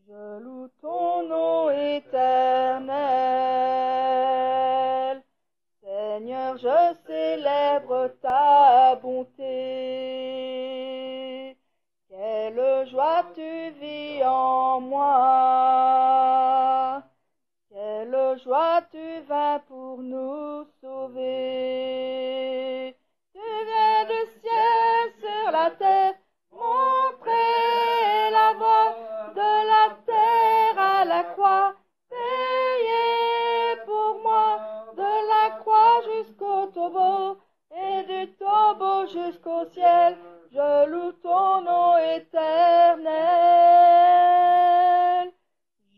Je loue ton nom éternel. Seigneur, je célèbre ta bonté. Quelle joie tu vis en moi. Quelle joie tu vins pour nous sauver. Tu viens du ciel sur la terre, montrer la voie de la terre à la croix, payé pour moi de la croix jusqu'au tombeau et du tombeau jusqu'au ciel. Je loue ton nom éternel.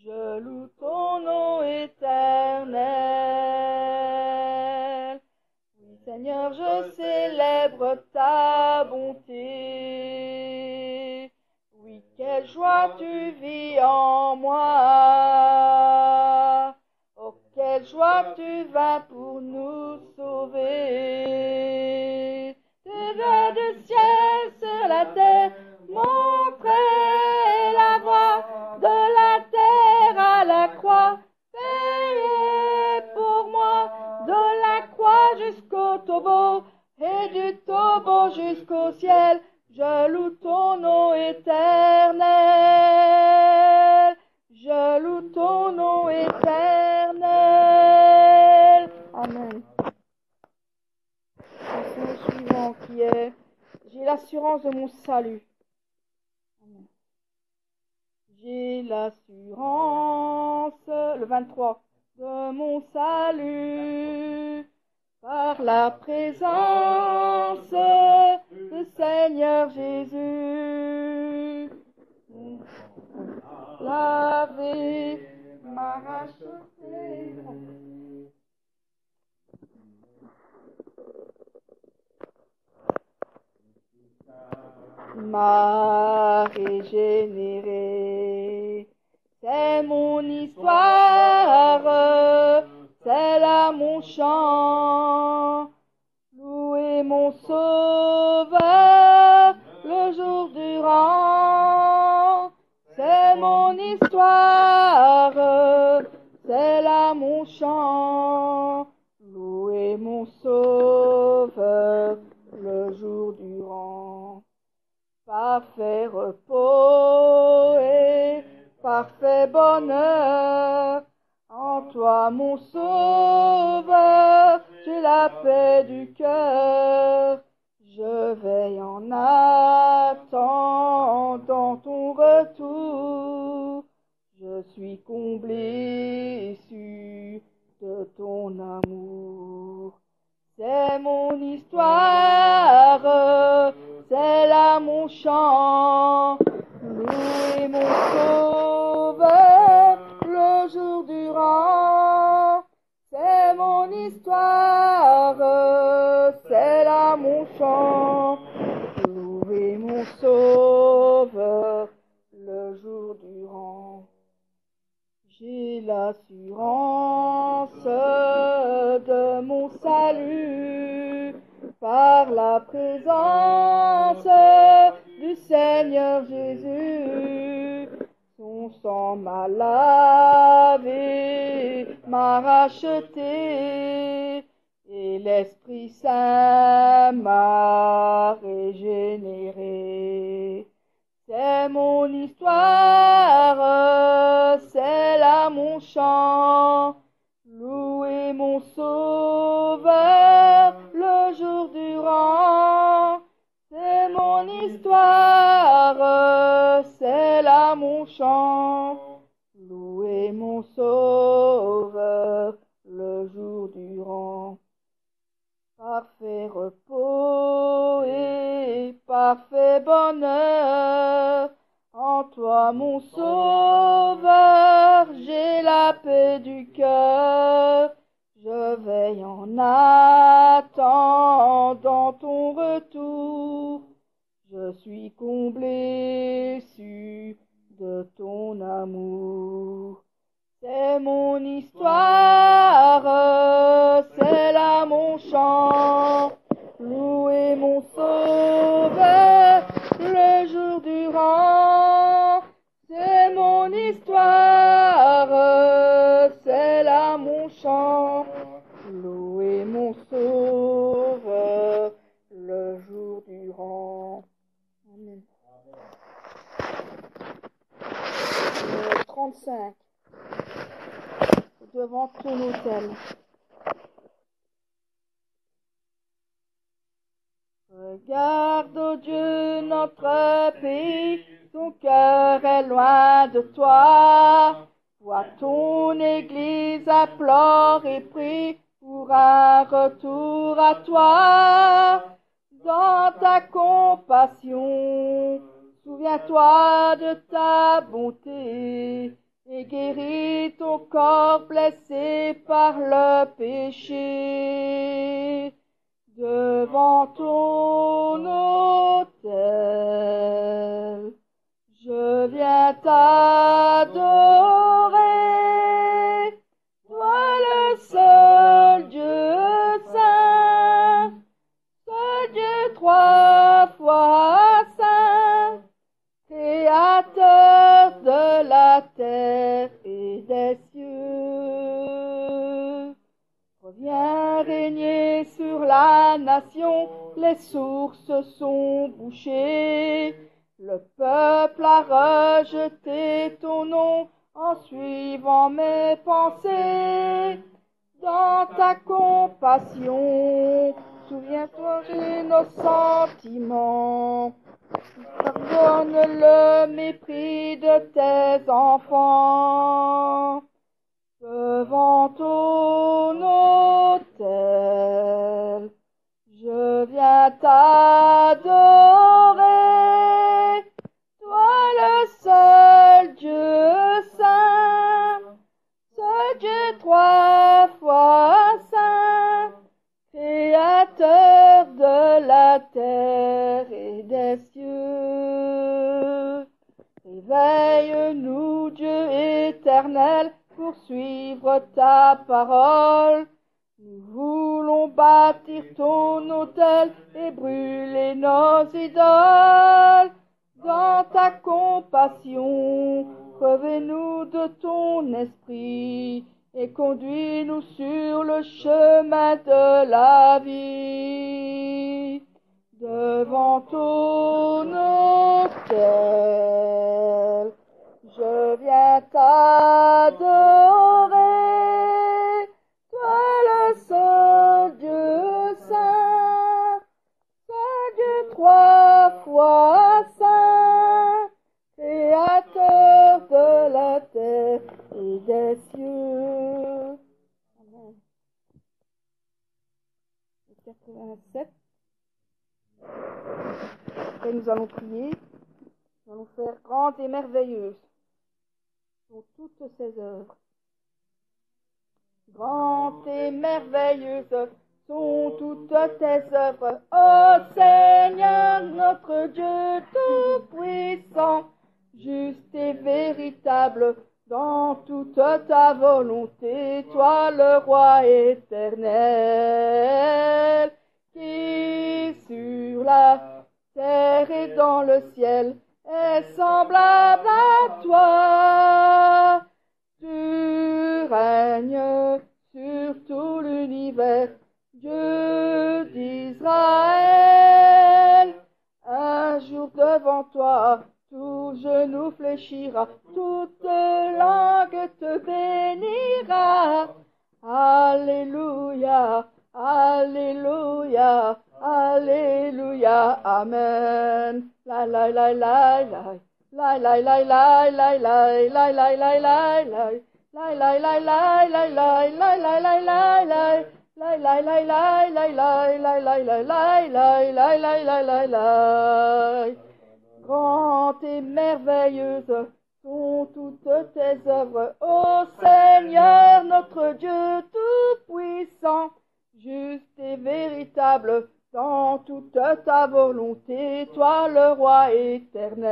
Je loue ton nom éternel. Oui, Seigneur, je célèbre ta bonté. Oui, quelle joie tu vis en moi. Oh, quelle joie tu vas pour nous sauver. Tu viens du ciel sur la terre, montrer la voie de la terre à la croix, payé pour moi de la croix jusqu'au tombeau et du tombeau jusqu'au ciel. Je loue ton nom éternel. Je loue ton nom éternel. Amen. Le suivant qui est: j'ai l'assurance de mon salut. Amen. J'ai l'assurance, le 23, de mon salut, par la présence du Seigneur Jésus. Lavé, m'a racheté. M'a régénéré. C'est mon histoire, c'est là mon chant. Louez mon Sauveur le jour durant. C'est mon histoire, c'est là mon chant. Louez mon Sauveur le jour durant. Parfait repos et parfait bonheur, en toi mon Sauveur, j'ai la paix du cœur. Je veille en attendant ton retour. Je suis comblé, sûr de ton amour. C'est mon histoire, c'est là mon chant. Louez mon Sauveur le jour durant. C'est mon histoire, c'est là mon chant. Louez mon Sauveur le jour durant. J'ai l'assurance de mon salut par la présence du Seigneur Jésus. Son sang m'a lavé, m'a racheté, et l'Esprit Saint m'a régénéré. C'est mon histoire, c'est là mon chant. Louez mon Sauveur le jour durant. C'est mon histoire, c'est là mon chant. Louez mon Sauveur le jour durant. Parfait repos et parfait bonheur, en toi mon Sauveur, j'ai la paix du cœur. Je veille en attendant ton retour. Je suis comblé, sûr de ton amour. C'est mon histoire, c'est là mon chant. Louez mon Sauveur le jour durant. C'est mon histoire. histoire, c'est là mon chant. Louez mon sauveur le jour durant. Amen. 35. Devant ton autel. Regarde, ô Dieu, notre pays, ton cœur est loin de toi. Vois ton Église implore et prie pour un retour à toi. Dans ta compassion, souviens-toi de ta bonté et guéris ton corps blessé par le péché. Devant ton autel, je viens t'adorer, toi le seul Dieu saint, seul Dieu trois fois saint, créateur de la terre et des cieux. Reviens régner sur la nation, les sources sont bouchées. Le peuple a rejeté ton nom en suivant mes pensées. Dans ta compassion, souviens-toi de nos sentiments. Pardonne le mépris de tes enfants. Devant ton autel, je viens t'adorer, toi le seul Dieu saint, seul Dieu trois fois saint, créateur de la terre et des cieux. Réveille-nous, Dieu éternel, pour suivre ta parole. Nous voulons bâtir ton autel et brûler nos idoles. Dans ta compassion, revêt-nous de ton esprit et conduis-nous sur le chemin de la vie. Devant ton autel, je viens t'adorer, toi le seul Dieu saint, seul Dieu trois fois saint, créateur de la terre et des cieux. Amen. 87. Et nous allons prier. Nous allons faire grandes et merveilleuses sont toutes ses œuvres. Grandes et merveilleuses sont toutes tes œuvres, ô Seigneur notre Dieu tout-puissant, juste et véritable dans toute ta volonté, toi le roi éternel, qui sur la terre et dans le ciel est semblable à toi. Tu règnes sur tout l'univers, Dieu d'Israël. Un jour devant toi, tout genou fléchira, toute langue te bénira. Alléluia, Alléluia, Alléluia, Amen. La la la la la. La la la la la la la la la la la. La la la la la la la la la la la. La la la la la la la la la la la la la la. Grandes et merveilleuses sont toutes tes œuvres, ô Seigneur notre Dieu tout-puissant, juste et véritable dans toute ta volonté, toi le roi éternel,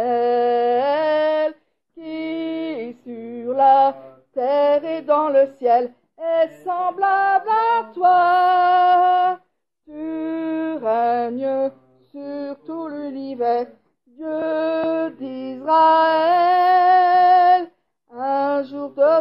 qui sur la terre et dans le ciel est semblable à toi. Tu règnes sur tout l'univers, Dieu d'Israël.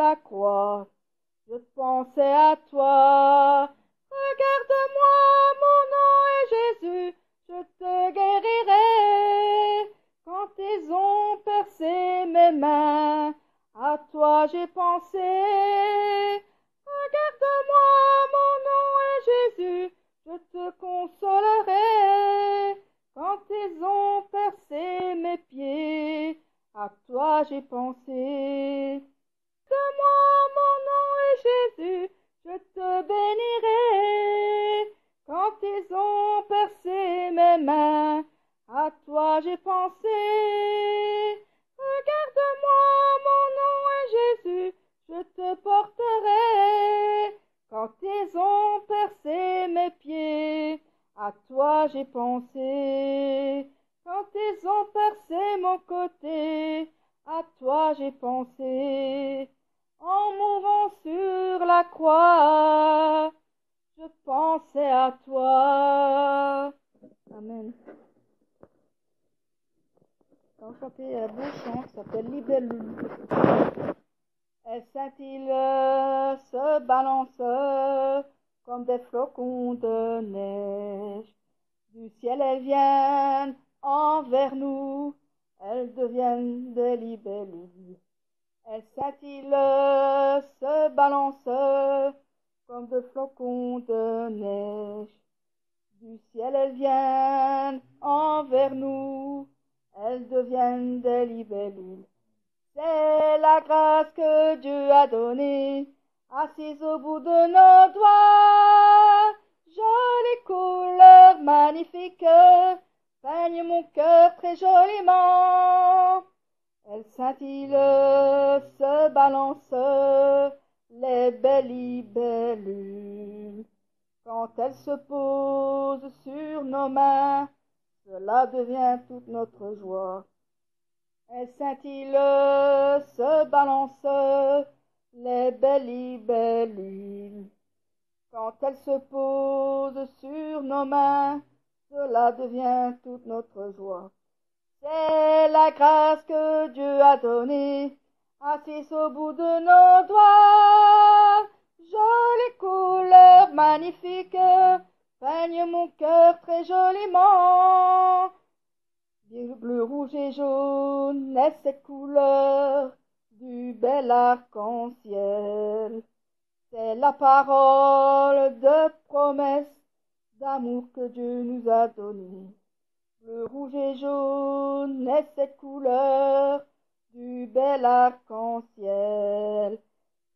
la croix, je pensais à toi. Regarde-moi, mon nom est Jésus, je te guérirai. Quand ils ont percé mes mains, à toi j'ai pensé. Regarde-moi, mon nom est Jésus, je te consolerai. Quand ils ont percé mes pieds, à toi j'ai pensé. De moi, mon nom est Jésus, je te bénirai. Quand ils ont percé mes mains, à toi j'ai pensé. Regarde-moi, mon nom est Jésus, je te porterai. Quand ils ont percé mes pieds, à toi j'ai pensé. Quand ils ont percé mon côté, à toi j'ai pensé. En mourant sur la croix, je pensais à toi. Amen. Quand on chantait un beau chant qui s'appelle Libellule. Elle scintille, se balance comme des flocons de neige. Du ciel elles viennent envers nous, elles deviennent des libellules. Elles scintillent, se balancent comme des flocons de neige. Du ciel elles viennent envers nous, elles deviennent des libellules. C'est la grâce que Dieu a donnée, assise au bout de nos doigts. Jolie couleur magnifique, peigne mon cœur très joliment. Elle scintille, se balance, les belles libellules. Quand elle se pose sur nos mains, cela devient toute notre joie. Elle scintille, se balance, les belles libellules. Quand elle se pose sur nos mains, cela devient toute notre joie. C'est la grâce que Dieu a donnée, assise au bout de nos doigts. Jolie couleur magnifique, peigne mon cœur très joliment. Bleu, rouge et jaune est cette couleur du bel arc-en-ciel. C'est la parole de promesse d'amour que Dieu nous a donnée. Bleu, rouge et jaune est cette couleur du bel arc-en-ciel.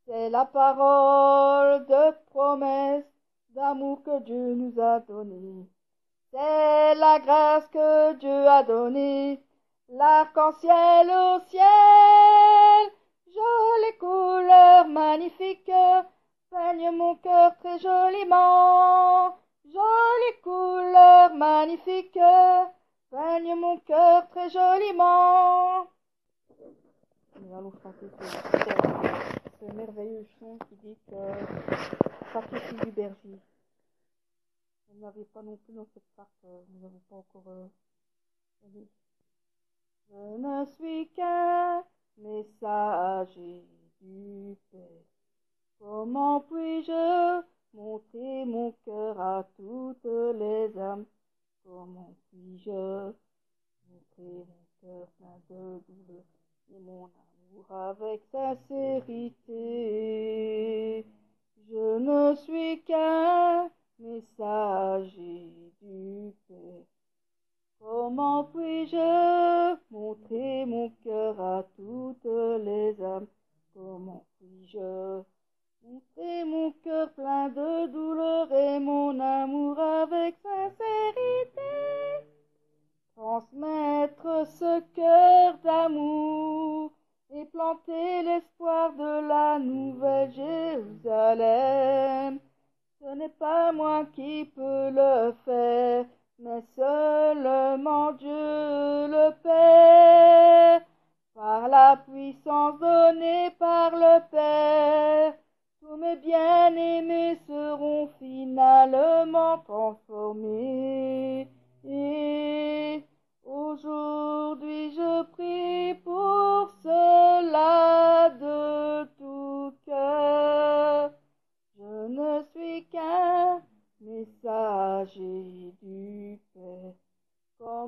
C'est la parole de promesse d'amour que Dieu nous a donnée. C'est la grâce que Dieu a donnée, l'arc-en-ciel au ciel. Jolie couleur magnifique, peigne mon cœur très joliment. Jolie couleur magnifique, peigne mon cœur très joliment. Nous allons chanter ce merveilleux chant qui dit que sacrifice du berger. Vous n'avez pas non plus dans cette carte, nous n'avons pas encore allé. Je ne suis qu'un messager du Père. Comment puis-je montrer mon cœur à toutes les âmes? Comment puis-je montrer mon cœur plein de douleur et mon amour avec sincérité? Je ne suis qu'un messager du Père. Comment puis-je montrer mon cœur à toutes les âmes? Comment puis-je montrer mon cœur plein de douleur et mon amour avec sincérité? Transmettre ce cœur d'amour et planter l'espoir de la nouvelle Jérusalem. Ce n'est pas moi qui peux le faire, mais seulement Dieu le Père. Par la puissance donnée par le Père, tous mes bien-aimés seront finalement transformés. Et aujourd'hui je prie pour cela de tout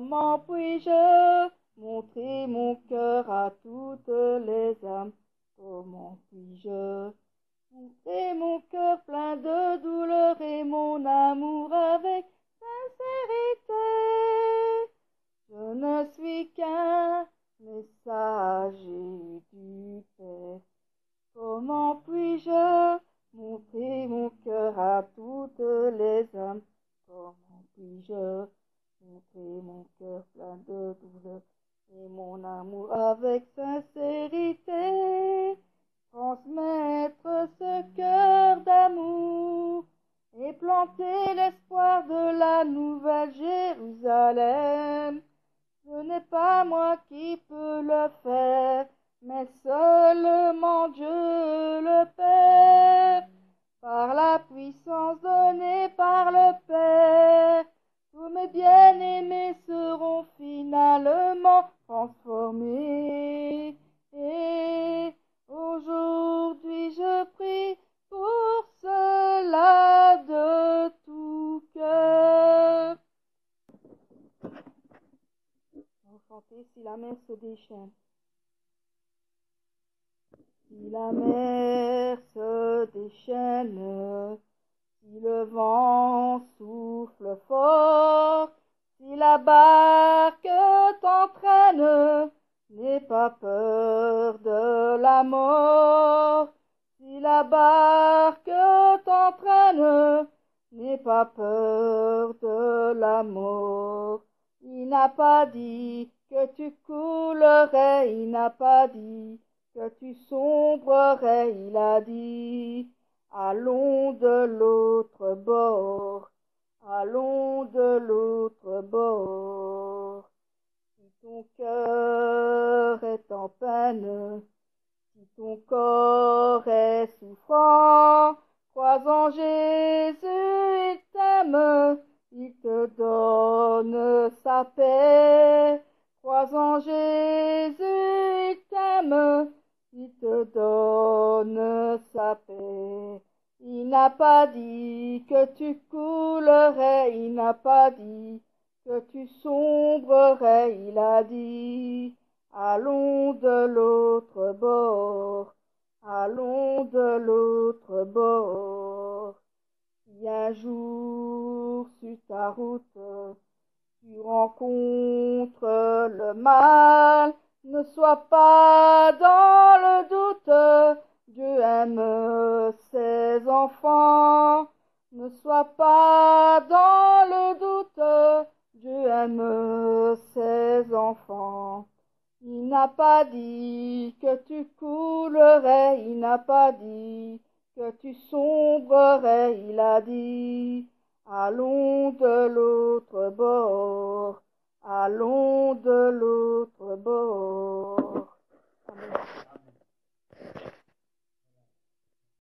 Comment puis-je montrer mon cœur à toutes les âmes? Comment puis-je montrer mon cœur plein de douleur et mon amour avec sincérité? Je ne suis qu'un messager du Père. Comment puis-je montrer mon cœur à toutes les âmes? Comment puis-je montrer mon cœur plein de douleur et mon amour avec sincérité? Transmettre ce cœur d'amour et planter l'espoir de la nouvelle Jérusalem. Ce n'est pas moi qui peux le faire, mais seulement Dieu le Père. Par la puissance donnée par le Père, tous mes bien-aimés seront finalement transformés. Et aujourd'hui je prie pour cela de tout cœur. On va chanter si la mer se déchaîne. Si la mer se déchaîne, si le vent souffle fort, si la barque t'entraîne, n'aie pas peur de la mort. Si la barque t'entraîne, n'aie pas peur de la mort. Il n'a pas dit que tu coulerais, il n'a pas dit que tu sombrerais, il a dit, allons de l'autre bord, allons de l'autre bord. Si ton cœur est en peine, si ton corps est souffrant, crois en Jésus, il t'aime, il te donne sa paix. Crois en Jésus, il t'aime, il te donne sa paix. Il n'a pas dit que tu coulerais, il n'a pas dit que tu sombrerais, il a dit, allons de l'autre bord, allons de l'autre bord. Si un jour sur ta route, tu rencontres le mal, ne sois pas dans le doute, Dieu aime ses enfants. Ne sois pas dans le doute, Dieu aime ses enfants. Il n'a pas dit que tu coulerais, il n'a pas dit que tu sombrerais, il a dit, allons de l'autre bord.